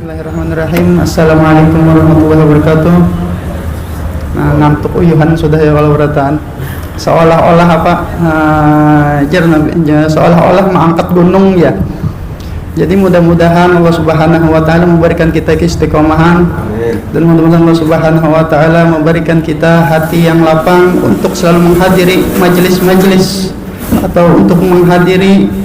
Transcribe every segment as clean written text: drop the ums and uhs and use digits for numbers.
Bismillahirrahmanirrahim. Assalamualaikum warahmatullahi wabarakatuh. Nah, ngantuk uyuhan sudah ya kalau berataan. Seolah-olah apa? Seolah-olah mengangkat gunung ya. Jadi mudah-mudahan Allah Subhanahu wa taala memberikan kita keistiqomahan. Dan mudah-mudahan Allah Subhanahu wa taala memberikan kita hati yang lapang untuk selalu menghadiri majelis-majelis atau untuk menghadiri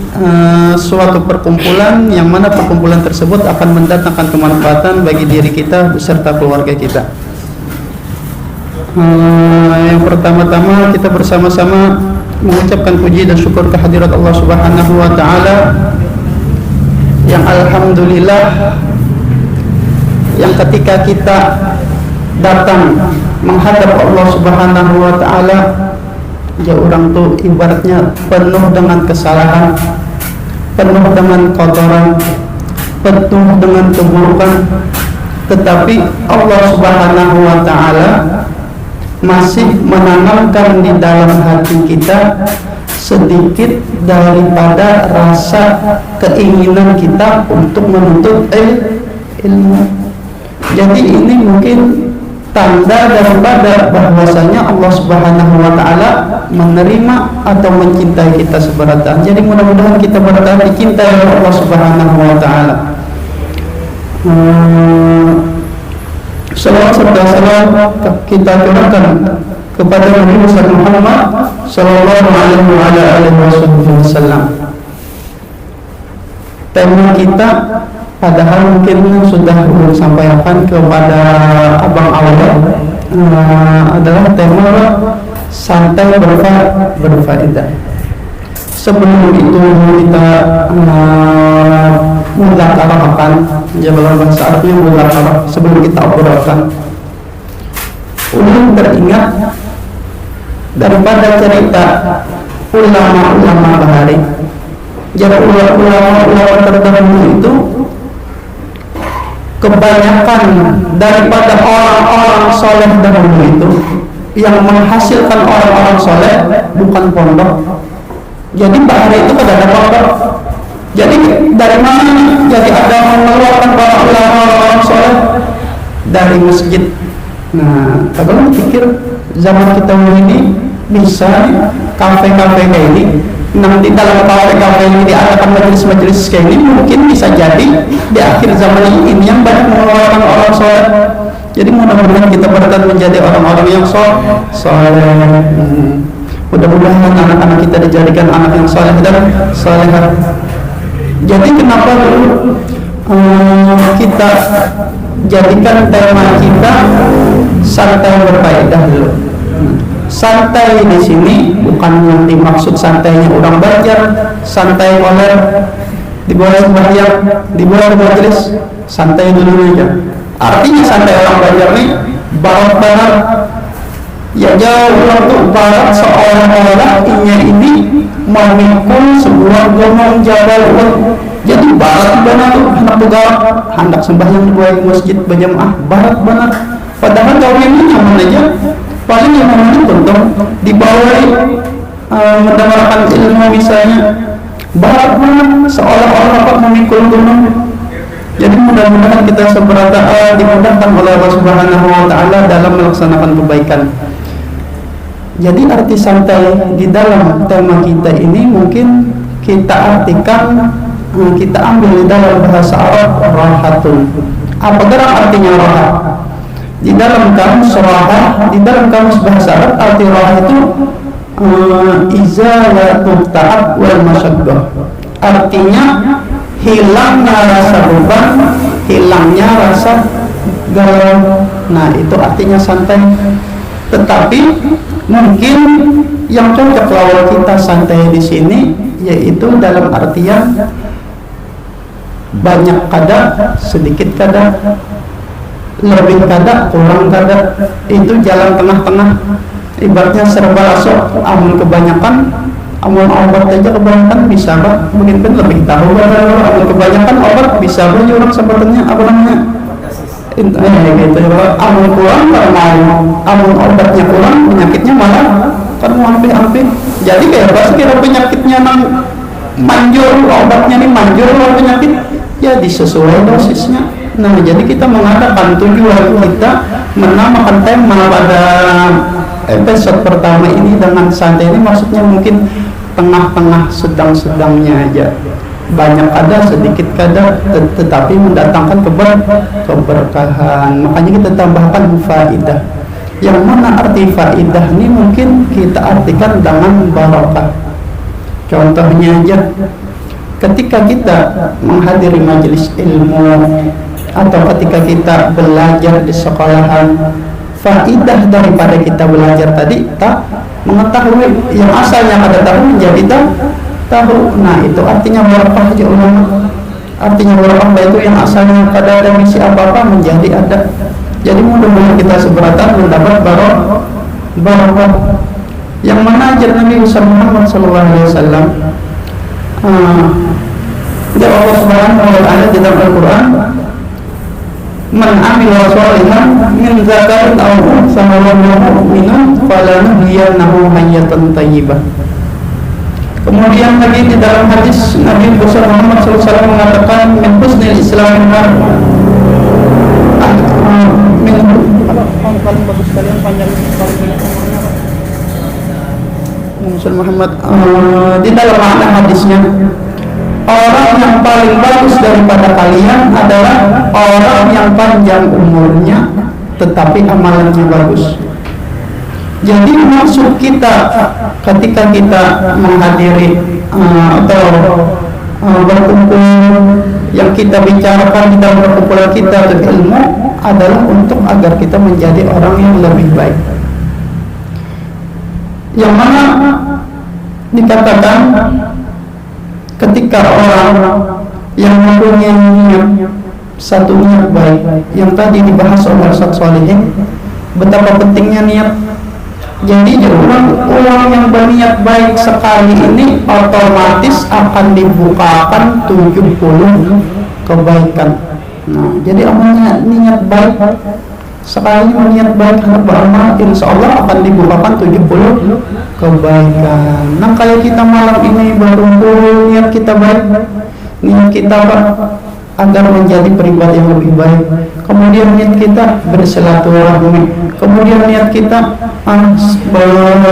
suatu perkumpulan yang mana perkumpulan tersebut akan mendatangkan kemanfaatan bagi diri kita beserta keluarga kita. Yang pertama-tama kita bersama-sama mengucapkan puji dan syukur kehadirat Allah Subhanahu wa taala yang alhamdulillah, yang ketika kita datang menghadap Allah Subhanahu wa taala, ya orang tuh ibaratnya penuh dengan kesalahan, penuh dengan kotoran, penuh dengan keburukan, tetapi Allah Subhanahu wa taala masih menanamkan di dalam hati kita sedikit daripada rasa keinginan kita untuk menuntut ilmu. Jadi ini mungkin tanda daripada bahwasanya Allah Subhanahu wa taala menerima atau mencintai kita seberat-beratnya. Jadi mudah-mudahan kita benar-benar dicintai oleh Allah Subhanahu wa taala. Salawat serta salam kita curahkan kepada Nabi Muhammad sallallahu alaihi wasallam. Tema kita padahal mungkin sudah disampaikan kepada Abang Awal, adalah tema santai berfaedah. Sebelum itu kita mudzakarahkan, dalam bahasa Arabnya mudzakarah, sebelum kita obrolkan, ulun beringat daripada cerita ulama-ulama bahari. Jadi ulama-ulama terdahulu itu kebanyakan daripada orang-orang soleh dahulu itu yang menghasilkan orang-orang soleh bukan pondok. Jadi bahari itu kada ada pondok. Jadi dari mana jadi ada mengeluarkan para ulama-ulama soleh? Dari masjid. Nah, kalau pikir zaman kita ini bisa kafe-kafe kayak ini, nanti dalam kafe-kafe ini diadakan majelis-majelis kayak ini, mungkin bisa jadi di akhir zaman ini yang banyak mengeluarkan orang soleh. Jadi mudah-mudahan kita berkat menjadi orang-orang yang soleh. Mudah-mudahan anak-anak kita dijadikan anak yang soleh dan solehah. Jadi kenapa dulu kita jadikan tema kita santai berfaedah dulu. Santai di sini bukan yang dimaksud santainya orang belajar, santai oleh di bawah sembahyang, di bawah majelis, santai dulu aja. Artinya santai orang belajar nih barat-barat, ya jauh untuk barat seolah-olah ini memikul sebuah gunung jabal. Jadi barat benar tuh hendak begal, hendak sembahyang di bawah masjid berjamaah, barat benar. Padahal kau ini nyaman aja. Paling yang namanya contoh di bawah mendengarkan ilmu misalnya, barat mana seolah-olah dapat memikul gunung. Jadi mudah-mudahan kita seberata dimudahkan oleh Allah Subhanahu wa taala dalam melaksanakan kebaikan. Jadi arti santai di dalam tema kita ini mungkin kita artikan, kita ambil di dalam bahasa Arab rahatun. Apa gerak artinya rahat? Di dalam kamus rahat, di dalam kamus bahasa Arab arti rahat itu izalatut ta'ab wal masyaqqah. Artinya hilangnya rasa beban, hilangnya rasa galau. Nah, itu artinya santai. Tetapi mungkin yang cocok lawan kita santai di sini yaitu dalam artian banyak kada, sedikit kada, lebih kada, kurang kada. Itu jalan tengah-tengah. Ibaratnya serba rasuk, amun kebanyakan, amun obat aja kebanyakan bisa bah, mungkin kan lebih tahu amun kebanyakan obat bisa bah orang sebetulnya apa namanya? Gitu ya. Amun kurang karena amun obatnya kurang, penyakitnya malah kan hampir-hampir. Jadi kayak apa sih kira penyakitnya manjur, obatnya nih manjur lawan penyakit, ya disesuaikan dosisnya. Nah, jadi kita mengadakan tujuan kita menamakan tema pada episode pertama ini dengan santai ini, maksudnya mungkin tengah-tengah sedang-sedangnya aja, banyak ada sedikit kada, tetapi mendatangkan keberkahan. Makanya kita tambahkan faidah. Yang mana arti faidah ini mungkin kita artikan dengan barokah. Contohnya aja, ketika kita menghadiri majelis ilmu atau ketika kita belajar di sekolahan, faidah daripada kita belajar tadi tak mengetahui yang asalnya kada tahu menjadi tahu. Nah, itu artinya barokah aja ulama. Artinya barokah itu yang asalnya kada ada misi apa-apa menjadi ada. Jadi mudah-mudahan kita seberatan mendapat barokah. Yang mana ajar Nabi Muhammad SAW. Ya Allah Subhanahu wa ta'ala di dalam Al-Qur'an, man amila shalihan min dzakarin aw untha wa huwa mu'minun falanuhyiyannahu hayatan thayyibah. Kemudian lagi di dalam hadis Nabi Muhammad SAW mengatakan min husnil islamil mar'i paling bagus kalian panjang paling banyak Muhammad di dalam makna hadisnya, orang yang paling bagus daripada kalian adalah orang yang panjang umurnya tetapi amalannya bagus. Jadi maksud kita ketika kita menghadiri atau berkumpul, yang kita bicarakan di dalam perkumpulan kita untuk ilmu adalah untuk agar kita menjadi orang yang lebih baik. Yang mana dikatakan ketika orang yang mempunyai niat, satu niat baik yang tadi dibahas oleh Ustaz Sholihin, betapa pentingnya niat. Jadi orang yang berniat baik sekali ini otomatis akan dibukakan 70 kebaikan. Nah, jadi amalnya niat baik sekali niat baik hendak beramal, insya Allah akan dibukakan 70 kebaikan. Nah, kayak kita malam ini berkumpul, niat kita baik, niat kita agar menjadi pribadi yang lebih baik. Kemudian niat kita bersilaturahmi. Kemudian niat kita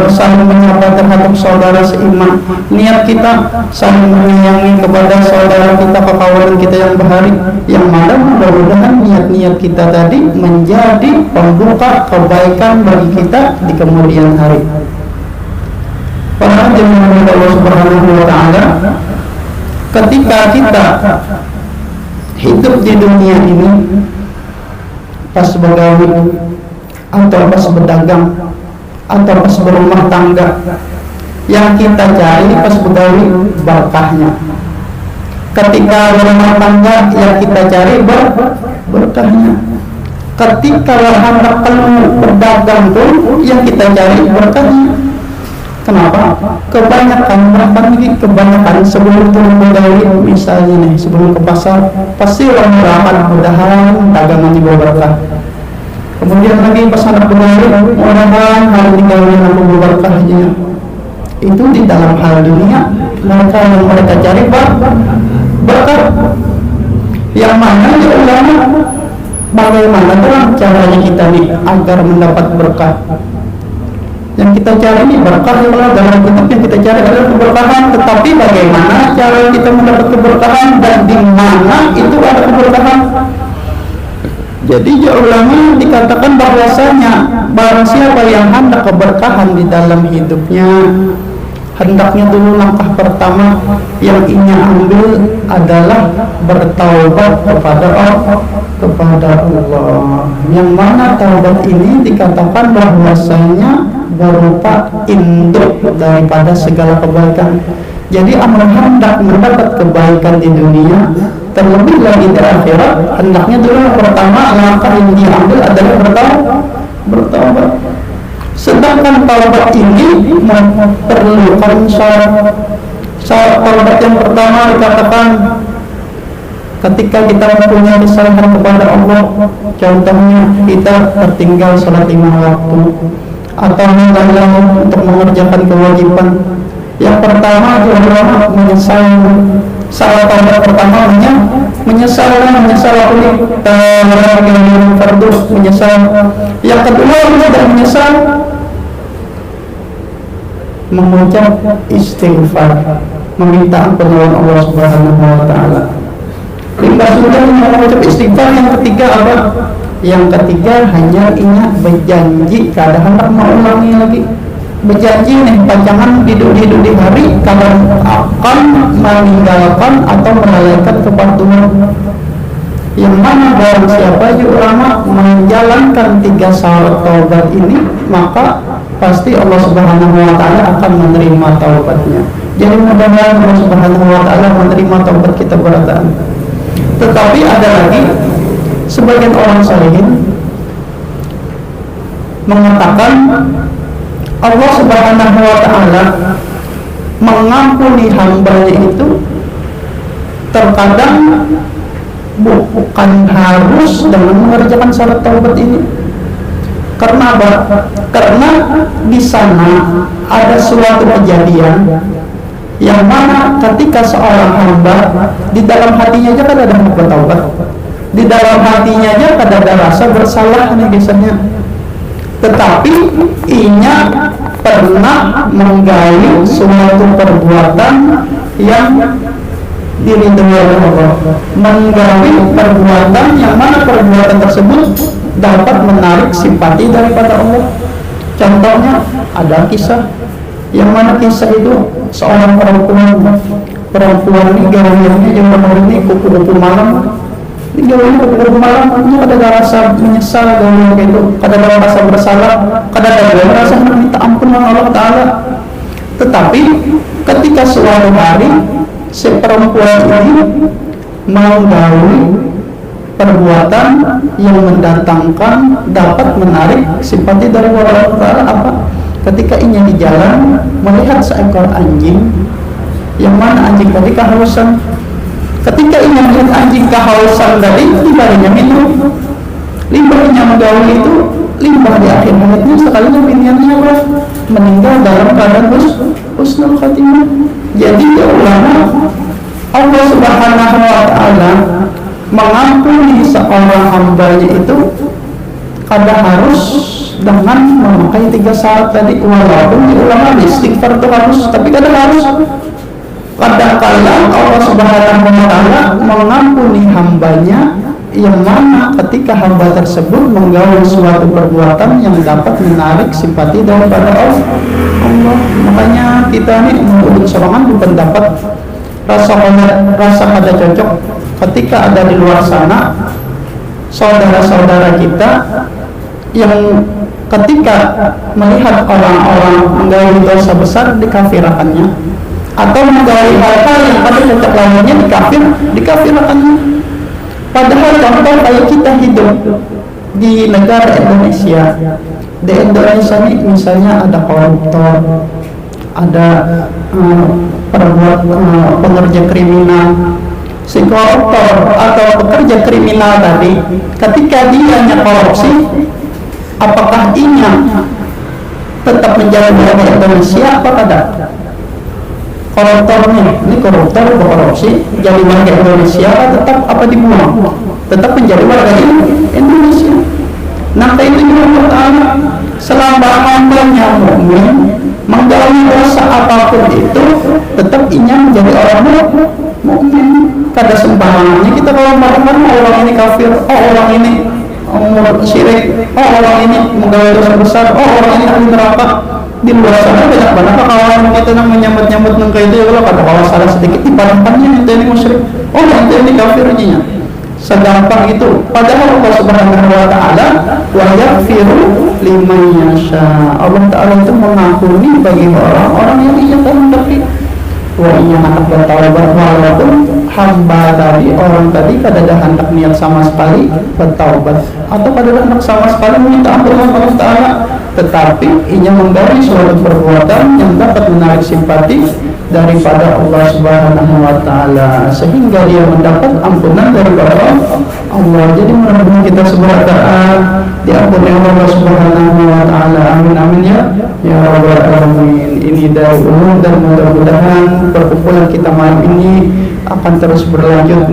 saling menyapa terhadap saudara seiman. Niat kita saling menyayangi kepada saudara kita, kawan kita yang berhari. Yang mana mudah-mudahan niat-niat kita tadi menjadi pembuka kebaikan bagi kita di kemudian hari. Para jemaah Allah Subhanahu wa ta'ala, ketika kita hidup di dunia ini, pas begawi atau pas berdagang atau pas berumah tangga, yang kita cari pas begawi berkahnya. Ketika berumah tangga, yang kita cari berkahnya. Ketika hendak berdagang pun, yang kita cari berkahnya. Kenapa? Kebanyakan sebelum turun begawi, misalnya nih, sebelum ke pasar, pasti orang merapat mudahan dagangannya berkah. Kemudian lagi pas anak begawi, mudahan hal tinggalnya berkahnya. Itu di dalam hal dunia, maka yang mereka cari berkah. Yang mana ya ulama, bagaimana caranya kita nih agar mendapat berkah? Yang kita cari ini berkah dalam bentuk yang kita cari adalah keberkahan, tetapi bagaimana cara kita mendapat keberkahan dan di mana itu ada keberkahan? Jadi ulama dikatakan bahwasanya barang siapa yang hendak keberkahan di dalam hidupnya, hendaknya dulu langkah pertama yang ia ambil adalah bertaubat kepada Allah. Yang mana taubat ini dikatakan bahwasanya berupa induk daripada segala kebaikan. Jadi amal hendak mendapat kebaikan di dunia, terlebih lagi di akhirat, hendaknya dulu yang pertama langkah yang diambil adalah bertaubat. Sedangkan taubat ini memerlukan syarat. Taubat yang pertama dikatakan ketika kita mempunyai kesalahan kepada Allah, contohnya kita tertinggal salat 5 waktu atau lalai untuk mengerjakan kewajiban. Yang pertama adalah menyesal Salah taubat pertama menyesal aku nih fardu, menyesal. Yang kedua tidak menyesal, mengucap istighfar, meminta ampunan Allah Subhanahu wa taala. Limbah sudah mengucap istighfar. Yang ketiga apa? Yang ketiga hanya ingat berjanji, kadang mau ulangi lagi. Berjanji nih, panjangan hidup di hari kalau akan meninggalkan atau melalaikan kepatuhan. Yang mana barang siapa ulama menjalankan 3 syarat taubat ini, maka pasti Allah Subhanahu wa taala akan menerima taubatnya. Jadi mudah-mudahan Allah Subhanahu wa taala menerima taubat kita berataan. Tetapi ada lagi sebagian orang salihin mengatakan Allah Subhanahu wa taala mengampuni hambanya itu terkadang bukan harus dengan mengerjakan syarat taubat ini. Karena apa? Karena di sana ada suatu kejadian yang mana ketika seorang hamba di dalam hatinya aja kan ada hamba taubat, di dalam hatinya aja kan ada rasa bersalah nih biasanya, tetapi inya pernah menggali suatu perbuatan yang diridhoi oleh Allah, menggali perbuatan yang mana perbuatan tersebut dapat menarik simpati daripada Allah. Contohnya ada kisah yang mana kisah itu seorang perempuan ini gaulnya yang benar ini kupu-kupu malam. Ini gaulnya kupu-kupu malam, dia ada rasa menyesal gaulnya itu, ada rasa bersalah, ada rasa meminta ampun Allah Taala. Tetapi ketika suatu hari si perempuan ini menggauli perbuatan yang mendatangkan dapat menarik simpati dari Allah Taala, apa? Ketika inya di jalan melihat seekor anjing, yang mana anjing tadi kehausan. Ketika inya melihat anjing kehausan tadi, limbahnya minum. Limbahnya menggauli itu limbah di akhir hayatnya sekalinya pilihannya apa? Meninggal dalam keadaan husnul khatimah. Jadi ya ulama, Allah Subhanahu wa taala mengampuni seorang hambanya itu kadang harus dengan memakai 3 syarat tadi. Walaupun di ulama istighfar itu harus, tapi kadang harus. Kadang-kadang Allah Subhanahu wa taala mengampuni hambanya yang mana ketika hamba tersebut menggauli suatu perbuatan yang dapat menarik simpati daripada Allah. Makanya kita ini menurut sorangan berpendapat rasa pada cocok ketika ada di luar sana saudara-saudara kita yang ketika melihat orang-orang menggauli dosa besar dikafirkannya, atau menggauli hal-hal yang pada cocok lainnya dikafirkannya. Padahal contoh kayak kita hidup di negara Indonesia. Di Indonesia ini misalnya ada koruptor, ada pekerja kriminal. Si koruptor atau pekerja kriminal tadi ketika dia korupsi, apakah inya tetap menjadi warga Indonesia apa tidak? Koruptornya, ini koruptor berkorupsi jadi warga Indonesia tetap apa dibuang? Tetap menjadi warga Indonesia. Nah itu juga pertama, selama hambanya mukmin menggauli dosa apapun itu tetap inya menjadi orang mukmin. Kada sembarangannya kita kalau mengatakan orang ini kafir, orang ini syirik, orang ini menggauli dosa besar, orang ini ahli neraka. Di luar sana banyak banget kawan kita yang menyambut-nyambut nang kayak itu ya, kalau kata kalau salah sedikit dipadamkannya itu ini musyrik, itu ini kafirnya. Segampang itu. Padahal Allah Subhanahu wa taala wa yaghfiru liman yasha. Allah Taala itu mengampuni bagi orang-orang yang ia kehendaki. Wa iya hendak bertaubat, walaupun hamba tadi, orang tadi kada ada hendak niat sama sekali bertaubat atau kada ada hendak sama sekali meminta ampun Allah Taala, tetapi ia menggauli suatu perbuatan yang dapat menarik simpati daripada Allah Subhanahu wa taala sehingga dia mendapat ampunan daripada Allah. Jadi mudah-mudahan kita semua diampuni Allah Subhanahu wa taala. Amin amin ya rabbal alamin. Ini dari umum dan mudah-mudahan perkumpulan kita malam ini akan terus berlanjut,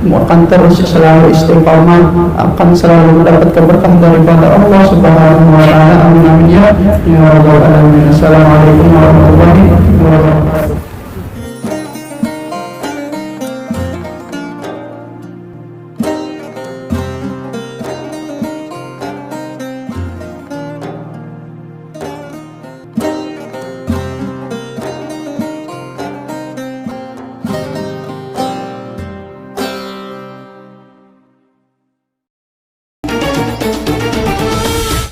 akan terus selalu istiqamah, akan selalu mendapat keberkah daripada Allah Subhanahu wa taala. Amin amin ya rabbal alamin. Assalamualaikum warahmatullahi wabarakatuh.